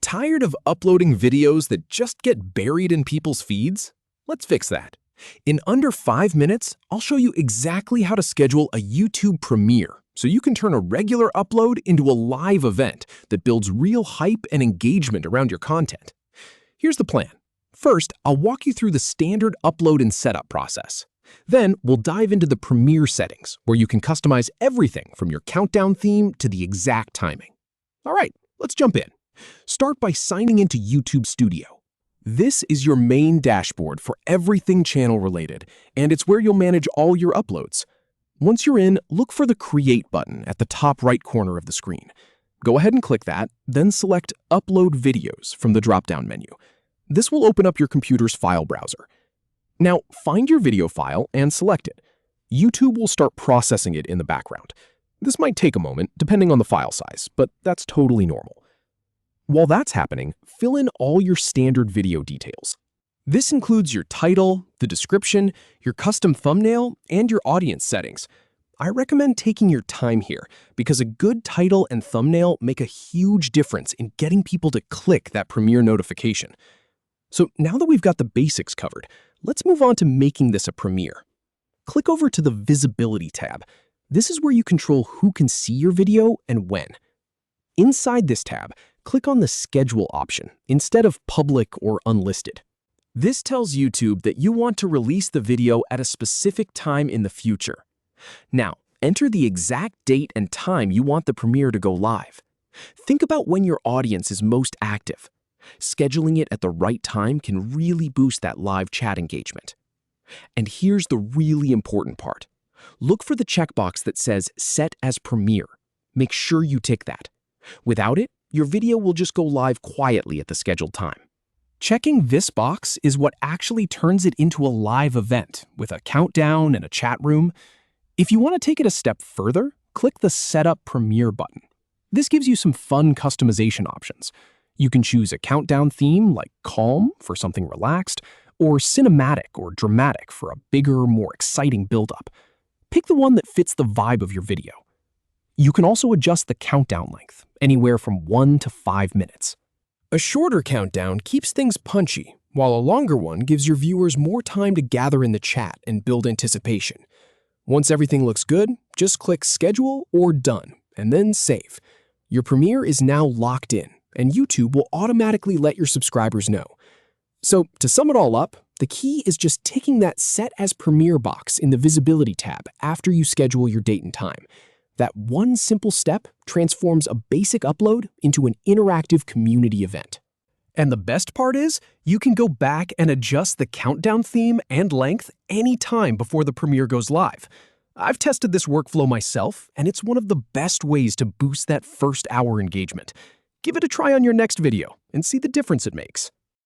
Tired of uploading videos that just get buried in people's feeds? Let's fix that. In under 5 minutes, I'll show you exactly how to schedule a YouTube premiere so you can turn a regular upload into a live event that builds real hype and engagement around your content. Here's the plan. First, I'll walk you through the standard upload and setup process. Then, we'll dive into the premiere settings, where you can customize everything from your countdown theme to the exact timing. All right, let's jump in. Start by signing into YouTube Studio. This is your main dashboard for everything channel related, and it's where you'll manage all your uploads. Once you're in, look for the Create button at the top right corner of the screen. Go ahead and click that, then select Upload Videos from the drop-down menu. This will open up your computer's file browser. Now, find your video file and select it. YouTube will start processing it in the background. This might take a moment, depending on the file size, but that's totally normal. While that's happening, fill in all your standard video details. This includes your title, the description, your custom thumbnail, and your audience settings. I recommend taking your time here because a good title and thumbnail make a huge difference in getting people to click that premiere notification. So now that we've got the basics covered, let's move on to making this a premiere. Click over to the Visibility tab. This is where you control who can see your video and when. Inside this tab, click on the Schedule option instead of Public or Unlisted. This tells YouTube that you want to release the video at a specific time in the future. Now, enter the exact date and time you want the premiere to go live. Think about when your audience is most active. Scheduling it at the right time can really boost that live chat engagement. And here's the really important part. Look for the checkbox that says Set as Premiere. Make sure you tick that. Without it, your video will just go live quietly at the scheduled time. Checking this box is what actually turns it into a live event with a countdown and a chat room. If you want to take it a step further, click the Setup Premiere button. This gives you some fun customization options. You can choose a countdown theme like Calm for something relaxed, or Cinematic or Dramatic for a bigger, more exciting build-up. Pick the one that fits the vibe of your video. You can also adjust the countdown length, anywhere from 1 to 5 minutes. A shorter countdown keeps things punchy, while a longer one gives your viewers more time to gather in the chat and build anticipation. Once everything looks good, just click Schedule or Done, and then Save. Your premiere is now locked in, and YouTube will automatically let your subscribers know. So, to sum it all up, the key is just ticking that Set as Premiere box in the Visibility tab after you schedule your date and time. That one simple step transforms a basic upload into an interactive community event. And the best part is, you can go back and adjust the countdown theme and length anytime before the premiere goes live. I've tested this workflow myself, and it's one of the best ways to boost that first hour engagement. Give it a try on your next video and see the difference it makes.